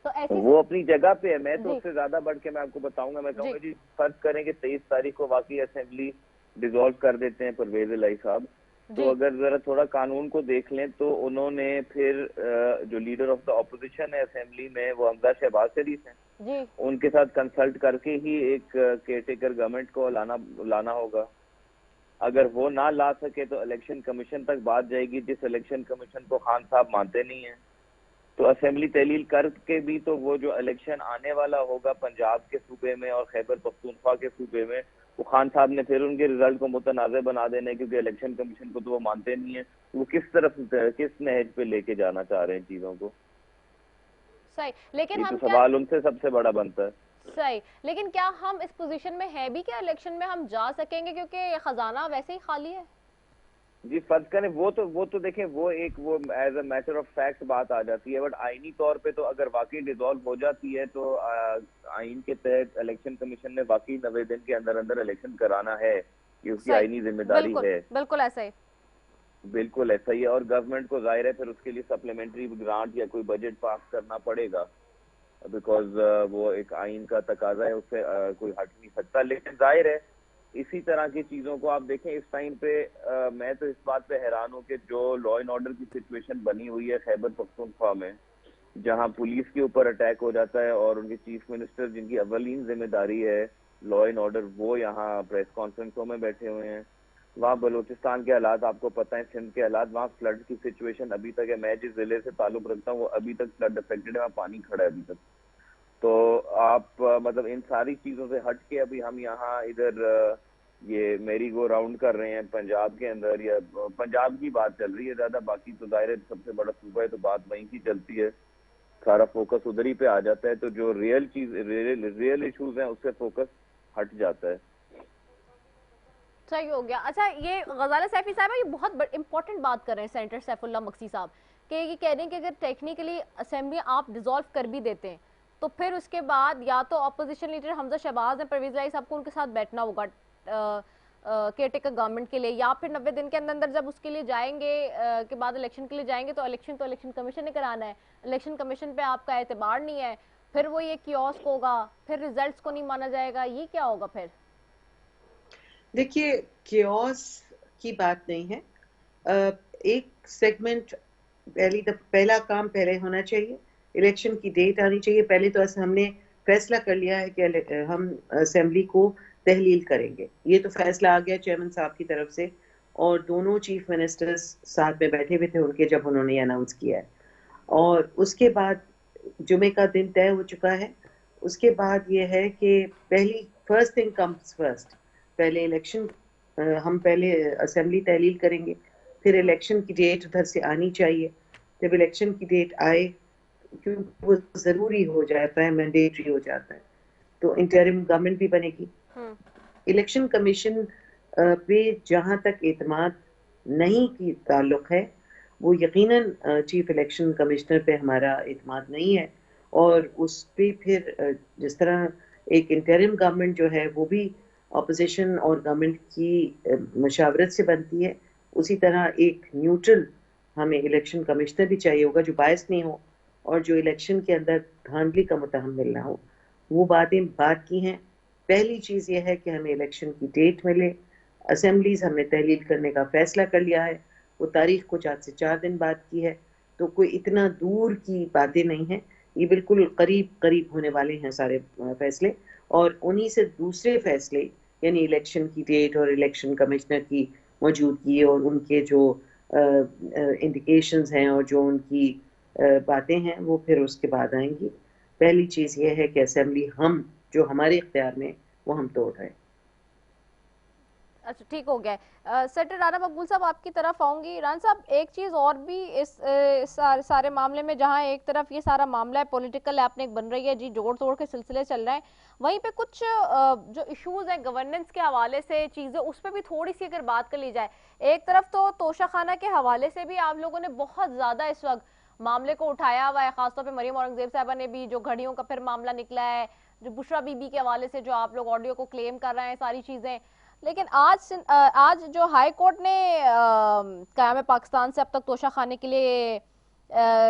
तो ऐसी वो अपनी जगह पे है। मैं तो उससे ज्यादा बढ़ के मैं आपको बताऊंगा, मैं कहूँगा जी फर्ज करें कि 23 तारीख को वाकई असेंबली डिसॉल्व कर देते हैं परवेज इलाही साहब, तो अगर जरा थोड़ा कानून को देख लें तो उन्होंने फिर जो लीडर ऑफ द ऑपोजिशन है असेंबली में वो हमजा शहबाज शरीफ हैं, उनके साथ कंसल्ट करके ही एक केयरटेकर गवर्नमेंट को लाना होगा। अगर वो ना ला सके तो इलेक्शन कमीशन तक बात जाएगी, जिस इलेक्शन कमीशन को खान साहब मानते नहीं है। तो असेंबली तहलील करके भी तो वो जो इलेक्शन आने वाला होगा पंजाब के सूबे में और खैबर पख्तूनख्वा के सूबे में, वो खान साहब ने फिर उनके रिजल्ट को मुतनाज़ बना देना है, क्योंकि इलेक्शन कमीशन को तो वो मानते नहीं है। वो किस नहज पे लेके जाना चाह रहे हैं चीजों को? सही, लेकिन हम तो सवाल उनसे सबसे बड़ा बनता है। सही, लेकिन क्या हम इस पोजीशन में है भी क्या इलेक्शन में हम जा सकेंगे, क्योंकि खजाना वैसे ही खाली है? जी फर्ज करें वो तो देखें वो as a matter of fact बात आ जाती है, बट आईनी तौर पे तो अगर वाकई डिसॉल्व हो जाती है तो आइन के तहत इलेक्शन कमीशन ने वाकई 90 दिन के अंदर अंदर इलेक्शन कराना है, ये उसकी आईनी जिम्मेदारी है। बिल्कुल ऐसा ही, बिल्कुल ऐसा ही है। और गवर्नमेंट को जाहिर है फिर उसके लिए सप्लीमेंट्री ग्रांट या कोई बजट पास करना पड़ेगा, बिकॉज वो एक आइन का तकाजा है, उससे कोई हट नहीं सकता। लेकिन जाहिर है इसी तरह की चीजों को आप देखें इस टाइम पे मैं तो इस बात पे हैरान हूँ कि जो लॉ एंड ऑर्डर की सिचुएशन बनी हुई है खैबर पख्तूनख्वा में, जहां पुलिस के ऊपर अटैक हो जाता है और उनके चीफ मिनिस्टर जिनकी अवलीन जिम्मेदारी है लॉ एंड ऑर्डर, वो यहाँ प्रेस कॉन्फ्रेंसों में बैठे हुए हैं। वहाँ बलूचिस्तान के हालात आपको पता है, सिंध के हालात, वहाँ फ्लड की सिचुएशन अभी तक है। मैं जिस जिले से ताल्लुक रखता हूँ वो अभी तक फ्लड अफेक्टेड है, वहाँ पानी खड़ा है अभी तक। तो आप मतलब इन सारी चीजों से हट के अभी हम यहाँ इधर ये मेरी गो राउंड कर रहे हैं पंजाब के अंदर, या पंजाब की बात चल रही है ज्यादा, बाकी तो दायरे सबसे बड़ा सूबा है तो बात वहीं की चलती है, सारा फोकस उधर ही पे आ जाता है। तो जो रियल इश्यूज हैं उससे फोकस हट जाता है। सही हो गया। अच्छा, ये गजाला सैफी साहब ये बहुत इंपॉर्टेंट बात कर रहे हैं सेनेटर सैफुल्लाह मक्सी साहब, कि ये कह रहे हैं कि अगर टेक्निकली असेंबली आप डिसॉल्व कर भी देते हैं तो फिर उसके बाद या तो अपोजिशन लीडर हमजा शहबाज ने परवेज इलाही साहब को उनके साथ बैठना होगा केयरटेकर गवर्नमेंट के लिए, या फिर 90 दिन के अंदर जब उसके लिए जाएंगे के बाद इलेक्शन के लिए जाएंगे तो इलेक्शन कमीशन ने कराना है, इलेक्शन कमीशन पे आपका एतबार नहीं है, फिर वो ये कियोस्क होगा, फिर रिजल्ट्स को नहीं माना जाएगा, ये क्या होगा फिर? देखिए कियोस की बात नहीं है, एक सेगमेंट पहला काम पहले होना चाहिए, इलेक्शन की डेट आनी चाहिए। पहले तो हमने फैसला कर लिया है कि हम असेंबली को तहलील करेंगे, ये तो फैसला आ गया चेयरमैन साहब की तरफ से, और दोनों चीफ मिनिस्टर्स साथ में बैठे हुए थे उनके जब उन्होंने अनाउंस किया है। और उसके बाद जुमे का दिन तय हो चुका है। उसके बाद ये है कि पहली फर्स्ट थिंग कम्स फर्स्ट, पहले इलेक्शन, हम पहले असेंबली तहलील करेंगे, फिर इलेक्शन की डेट उधर से आनी चाहिए। जब इलेक्शन की डेट आए, क्योंकि वो ज़रूरी हो जाता है, मैंडेटरी हो जाता है, तो इंटरिम गवर्नमेंट भी बनेगी। इलेक्शन कमीशन पे जहां तक एतमाद नहीं की ताल्लुक है, वो यकीनन चीफ इलेक्शन कमिश्नर पे हमारा एतमाद नहीं है, और उस पे फिर जिस तरह एक इंटरिम गवर्नमेंट जो है वो भी अपोजिशन और गवर्नमेंट की मशावरत से बनती है, उसी तरह एक न्यूट्रल हमें इलेक्शन कमिश्नर भी चाहिए होगा जो बायस नहीं हो और जो इलेक्शन के अंदर धांधली का मुतहम्मिल ना हो। वो बातें बात की हैं। पहली चीज़ ये है कि हमें इलेक्शन की डेट मिले। असेंबलीज हमने तहलील करने का फैसला कर लिया है, वो तारीख कुछ आज से 4 दिन बाद की है, तो कोई इतना दूर की बातें नहीं हैं, ये बिल्कुल करीब करीब होने वाले हैं सारे फैसले। और उन्हीं से दूसरे फैसले, यानी इलेक्शन की डेट और इलेक्शन कमिश्नर की मौजूदगी और उनके जो इंडिकेशंस हैं और जो उनकी बातें हैं, वो फिर उसके बाद आएंगी। पहली चीज़ ये है कि असेंबली हम जो हमारे इख्तियार में वो हम तोड़ रहे हैं। अच्छा, ठीक हो गया। सेक्रेटरी राना मकबूल साहब, आपकी तरफ आऊंगी। राना साहब, एक चीज़ और भी इस सारे मामले में, जहां एक तरफ ये सारा मामला है पॉलिटिकल एपनिक बन रही है जी, जोड़ तोड़ के सिलसिले चल रहे हैं, वहीं पे कुछ जो इश्यूज हैं गवर्नेंस के हवाले से चीज़ें, उस पर भी थोड़ी सी अगर बात कर ली जाए। एक तरफ तो तोशाखाना के हवाले से भी आप लोगों ने बहुत ज़्यादा इस वक्त मामले को उठाया हुआ है, खासतौर पर मरियम औरंगजेब साहबा ने भी, जो घड़ियों का फिर मामला निकला है, जो बुशरा बीबी के हवाले से जो आप लोग ऑडियो को क्लेम कर रहे हैं, सारी चीज़ें। लेकिन आज जो हाई कोर्ट ने क़याम पाकिस्तान से अब तक तोशाखाने के लिए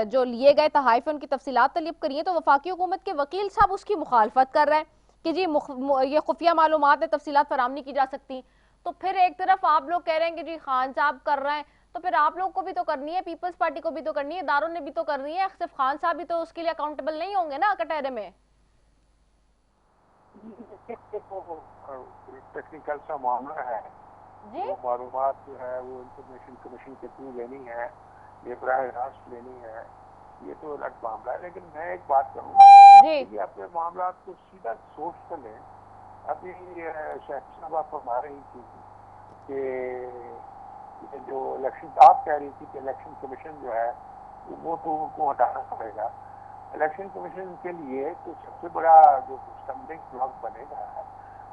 जो लिए गए तहाइफ उनकी तफसीलात तलब करी है, तो वफाकी हुकूमत के वकील साहब उसकी मुखालफत कर रहे हैं कि जी ये खुफिया मालूमात है, तफसीलात फराम नहीं की जा सकती। तो फिर एक तरफ आप लोग कह रहे हैं कि जी खान साहब कर रहे हैं, तो फिर आप लोग को भी तो करनी है, पीपल्स पार्टी को भी तो करनी है, दारों ने भी तो करनी है, सिर्फ खान साहब भी तो उसके लिए अकाउंटेबल नहीं होंगे ना कटहरे में। टेक्निकल सा मामला है जी? वो मालूमात जो है वो इंफॉर्मेशन कमीशन के थ्रू लेनी है, ये बराह रास्त लेनी है, ये तो अलग मामला है। लेकिन मैं एक बात करूँगा कि अपने मामला को सीधा सोच कर लें। अभी साहब आप फरमा रही थी कि जो इलेक्शन, आप कह रही थी कि इलेक्शन कमीशन जो है वो तो उनको हटाना पड़ेगा। इलेक्शन कमीशन के लिए तो सबसे बड़ा जो स्टम्बिंग ब्लॉक बनेगा,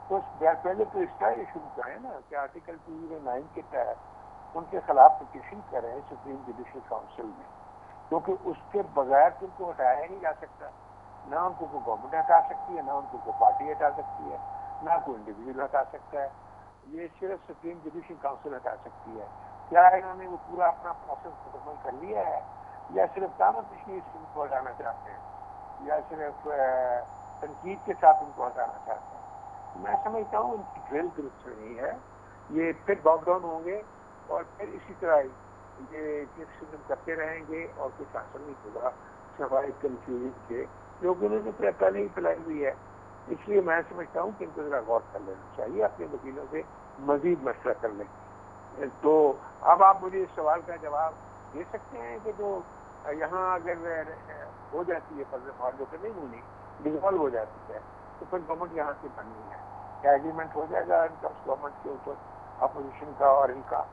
तो पहले तो इसका ही शुरू करें ना कि आर्टिकल 209 के तहत उनके खिलाफ पिटीशन करें सुप्रीम जुडिशल काउंसिल में, क्योंकि उसके बगैर तो उनको हटाया ही नहीं जा सकता। ना उनको कोई गवर्नमेंट हटा सकती है, ना उनको कोई पार्टी हटा सकती है, ना कोई इंडिविजुअल हटा सकता है। ये सिर्फ सुप्रीम जुडिशल काउंसिल हटा सकती है। क्या इन्होंने वो पूरा अपना प्रोसेस मुकम्मल कर लिया है, या सिर्फ तानातशी इनको हटाना चाहते हैं, या सिर्फ तनकीद के साथ उनको हटाना चाहते हैं? मैं समझता हूँ उनकी ड्रिल दुरुस्त नहीं है। ये फिर लॉकडाउन होंगे और फिर इसी तरह ये क्रिटिसिज्म करते रहेंगे और कुछ हासिल नहीं होगा सवाए कंफ्यूजन के, जो कि उन्होंने पहले ही फैलाई हुई है। इसलिए मैं समझता हूँ कि इनको जरा गौर कर लेना चाहिए, अपने वकीलों से मजीद मशवरा कर लें। तो अब आप मुझे इस सवाल का जवाब दे सकते हैं कि जो यहाँ अगर हो जाती है फर्ज जो कि नहीं होनी, डिजॉल्व हो जाती है, तो फिर गवर्नमेंट यहाँ से बननी है, क्या एग्रीमेंट हो जाएगा इनका गवर्नमेंट के ऊपर, अपोजिशन का और इनका।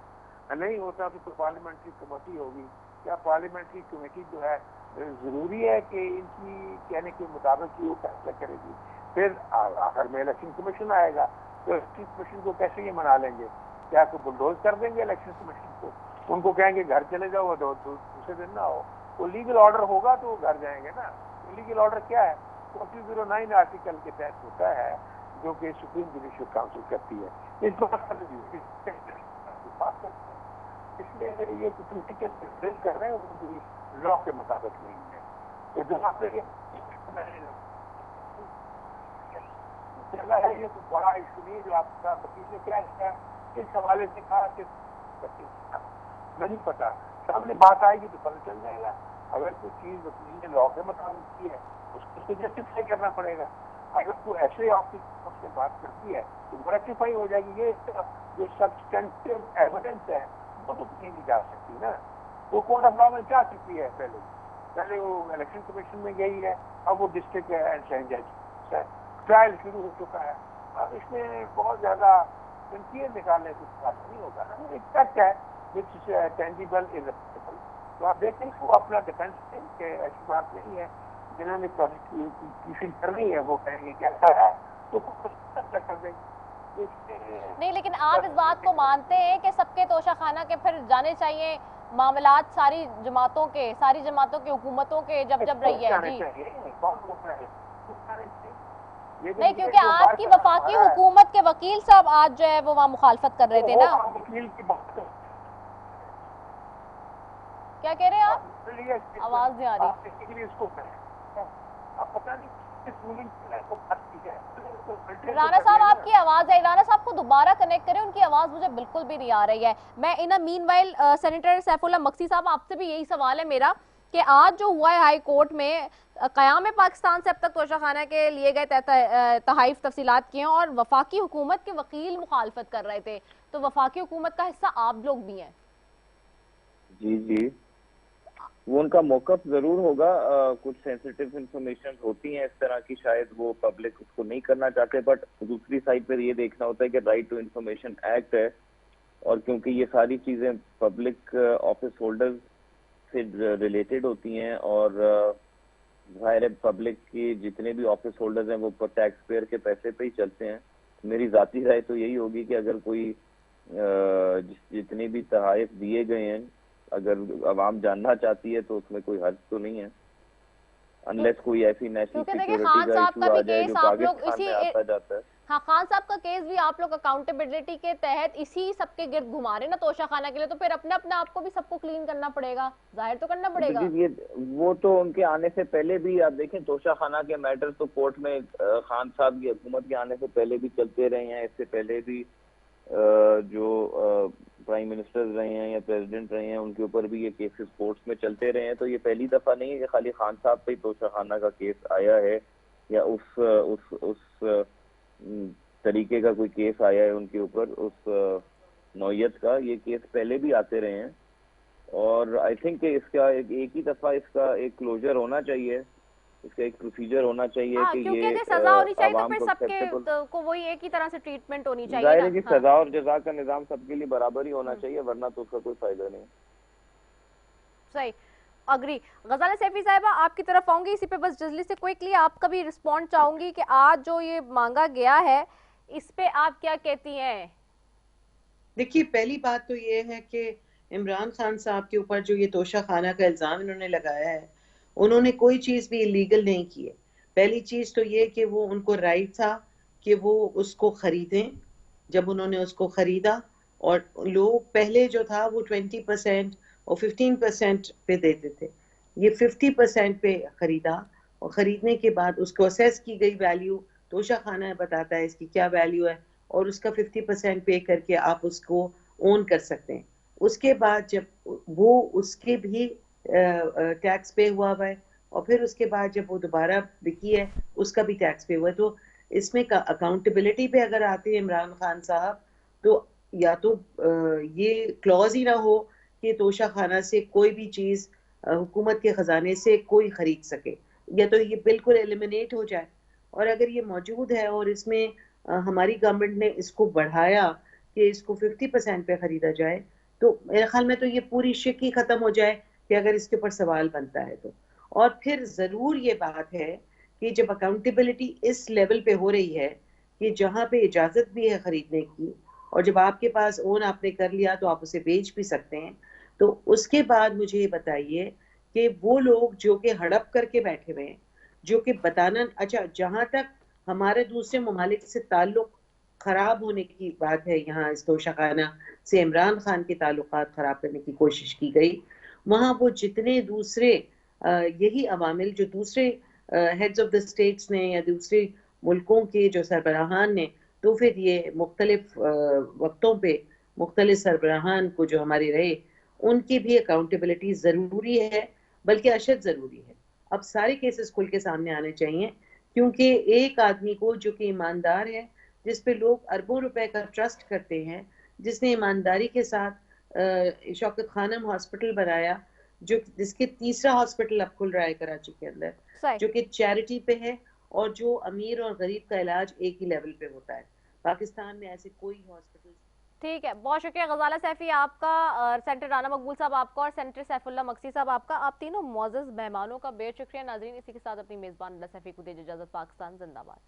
नहीं होता तो पार्लियामेंट्री कमेटी होगी। क्या पार्लियामेंट्री कमेटी जो है जरूरी है कि इनकी कहने के मुताबिक ही वो फैसला करेगी? फिर आखिर में इलेक्शन कमीशन आएगा, तो इलेक्शन कमीशन को कैसे ये मना लेंगे? क्या को बुलडोज कर देंगे इलेक्शन कमीशन को? उनको कहेंगे घर चले जाओ, दूसरे दिन ना हो। वो लीगल ऑर्डर होगा तो वो घर जाएंगे ना। तो लीगल ऑर्डर क्या है? 209 आर्टिकल के तहत होता है, जो कि सुप्रीम जुडिशल काउंसिल करती है। इस बात पर इसलिए ये पोलिटिकल कर रहे हैं, वो लॉ के मुताबिक नहीं है। तो जहाँ पे चला है, ये तो बड़ा इशू नहीं जो आपका वकील ने क्या किया, इस हवाले से कहा कि नहीं पता, सामने बात आएगी तो पता चल जाएगा। अगर कोई चीज वकील ने लॉ के मुताबिक की है, उसको जस्टिफाई करना पड़ेगा। अगर कोई ऐसे ऑफिस से बात करती है तो वो रेक्टिफाई हो जाएगी। ये जो सब्सटेंटिव एविडेंस है वो तो कहीं नहीं जा सकती ना। वो कोर्ट ऑफ लॉ में जा चुकी है, पहले वो इलेक्शन कमीशन में गई है, अब वो डिस्ट्रिक्ट एंड जज ट्रायल शुरू हो चुका है। अब इसमें बहुत ज्यादा तनकीद निकालने से बात नहीं होगा ना। एक फैक्ट है विच इज टेंजिबल इरेप्रेसिबल, तो आप देखें वो अपना डिफेंस है कि ऐसी बात नहीं है, जिन्होंने प्रोसिक्यूशन करनी है वो कहेंगे कि ऐसा है तो कर देंगे। नहीं, लेकिन आप इस बात को मानते हैं कि सबके तोशाखाना के फिर जाने चाहिए मामलात सारी जमातों की हुकूमतों के जब रही है जी? नहीं, क्योंकि आपकी वफाकी हुकूमत के वकील साहब आज जो है वो वहाँ मुखालफत कर रहे थे ना। क्या कह रहे हैं आप? आवाज नहीं आ रही। राना साहब आपकी आवाज है, राना साहब को दोबारा कनेक्ट करें, उनकी आवाज मुझे बिल्कुल भी नहीं आ रही है। मैं इन मीनवाइल सेनेटर सैफुल्लाह मक्सी साहब आपसे भी यही सवाल है मेरा कि आज जो हुआ है हाई कोर्ट में क़याम पाकिस्तान से अब तक तोशाखाना के लिए गए तहाइफ तफसीलात किए हैं और वफाकी हुकूमत के वकील मुखालफत कर रहे थे, तो वफाकी हुकूमत का हिस्सा आप लोग भी हैं। जी वो उनका मौक़िफ़ जरूर होगा। कुछ सेंसिटिव इंफॉर्मेशन होती हैं इस तरह की, शायद वो पब्लिक उसको नहीं करना चाहते, बट दूसरी साइड पर ये देखना होता है कि राइट टू इंफॉर्मेशन एक्ट है, और क्योंकि ये सारी चीजें पब्लिक ऑफिस होल्डर्स से रिलेटेड होती हैं और ज़ाहिर है पब्लिक की जितने भी ऑफिस होल्डर्स हैं वो टैक्स पेयर के पैसे पे ही चलते हैं। मेरी जाती राय तो यही होगी कि अगर कोई जितने भी तहाइफ दिए गए हैं अगर आवाम जानना चाहती है तो उसमें कोई हर्ज तो नहीं है, अनलेस कोई ऐसी नेशनल सिक्योरिटी का इशू आ जाए जो पाकिस्तान में आता जाता है। हाँ, खान साहब का केस भी आप लोग अकाउंटेबिलिटी के तहत इसी सबके गिर्द घुमा रहे ना तोशाखाना के लिए, तो फिर अपने आप को भी सबको क्लीन करना पड़ेगा, जाहिर तो करना पड़ेगा। ये वो तो उनके आने से पहले भी आप देखें तोशाखाना के मैटर तो कोर्ट में खान साहब की हुकूमत के आने से पहले भी चलते रहे हैं। इससे पहले भी जो प्राइम मिनिस्टर रहे हैं या प्रेसिडेंट रहे हैं उनके ऊपर भी ये केसेस कोर्ट्स में चलते रहे हैं, तो ये पहली दफा नहीं है कि खाली खान साहब पे तोशाखाना का केस आया है या उस तरीके का कोई केस आया है उनके ऊपर, उस नौयत का। ये केस पहले भी आते रहे हैं और आई थिंक इसका एक ही दफा इसका एक क्लोजर होना चाहिए, इसका एक प्रोसीजर होना चाहिए कि क्योंकि ये अगर सजा होनी चाहिए तो फिर सबके को वही एक ही तरह से ट्रीटमेंट होनी चाहिए। जाहिर है कि सजा और जजा का निजाम सबके लिए बराबर ही होना चाहिए, वरना तो उसका कोई फायदा नहीं। सही, अग्री। गजाला सैफी साहिबा आपकी तरफ आऊंगी, इसी पे बस जल्दी से क्विकली आपका भी रिस्पॉन्ड चाहूंगी कि आज जो ये मांगा गया है इस पे आप क्या कहती हैं? देखिए, पहली बात तो ये है कि इमरान खान साहब के ऊपर जो ये तोशाखाना का इल्जाम इन्होंने लगाया है, उन्होंने कोई चीज भी इलीगल नहीं की है। पहली चीज तो ये कि वो उनको राइट था कि वो उसको खरीदें। जब उन्होंने उसको खरीदा और लोग पहले जो था वो 20% और 15% पे देते थे, ये 50% पे खरीदा और खरीदने के बाद उसको असेस की गई वैल्यू, तोशाखाना बताता है इसकी क्या वैल्यू है और उसका 50% पे करके आप उसको ओन कर सकते हैं। उसके बाद जब वो उसके भी टैक्स पे हुआ है और फिर उसके बाद जब वो दोबारा बिकी है उसका भी टैक्स पे हुआ है। तो इसमें अकाउंटेबिलिटी पे अगर आते हैं इमरान खान साहब, तो या तो ये क्लॉज ही ना हो कि तोशाखाना से कोई भी चीज हुकूमत के खजाने से कोई खरीद सके, या तो ये बिल्कुल एलिमिनेट हो जाए। और अगर ये मौजूद है और इसमें हमारी गवर्नमेंट ने इसको बढ़ाया कि इसको 50% पे खरीदा जाए, तो मेरे ख्याल में तो ये पूरी शिक ही खत्म हो जाए कि अगर इसके ऊपर सवाल बनता है तो। और फिर जरूर ये बात है कि जब अकाउंटेबिलिटी इस लेवल पे हो रही है कि जहाँ पे इजाजत भी है खरीदने की और जब आपके पास ओन आपने कर लिया तो आप उसे बेच भी सकते हैं, तो उसके बाद मुझे ये बताइए कि वो लोग जो कि हड़प करके बैठे हुए हैं, जो कि बताना, अच्छा जहां तक हमारे दूसरे ममालिक से ताल्लुक खराब होने की बात है, यहाँ इस तोशाखाना से इमरान खान के ताल्लुकात खराब करने की कोशिश की गई, वहाँ वो जितने दूसरे यही अवामिल जो दूसरे हेड्स ऑफ द स्टेट्स ने या दूसरे मुल्कों के जो सरबराहान ने, तो फिर ये मुख्तलिफ वक्तों पे मुख्तलिफ सरबराहान को जो हमारे रहे उनकी भी अकाउंटेबिलिटी ज़रूरी है, बल्कि अशद ज़रूरी है। अब सारे केसेस खुल के सामने आने चाहिए, क्योंकि एक आदमी को जो कि ईमानदार है, जिस पे लोग अरबों रुपए का ट्रस्ट करते हैं, जिसने ईमानदारी के साथ शौकत खानम हॉस्पिटल बनाया, जो जिसके तीसरा हॉस्पिटल अब खुल रहा है कराची के अंदर, जो कि चैरिटी पे है और जो अमीर और गरीब का इलाज एक ही लेवल पे होता है। पाकिस्तान में ऐसे कोई हॉस्पिटल। ठीक है, बहुत शुक्रिया गजाला सैफी आपका, सेंटर राना मकबूल साहब आपका और सेंटर सैफुल्ला मक्सी साहब आपका। आप तीनों मोअज़्ज़ज़ मेहमानों का बेहद शुक्रिया। नाज़रीन, इसी के साथ अपनी मेज़बान अल्लाह सैफी को दीजिए इजाज़त। पाकिस्तान जिंदाबाद।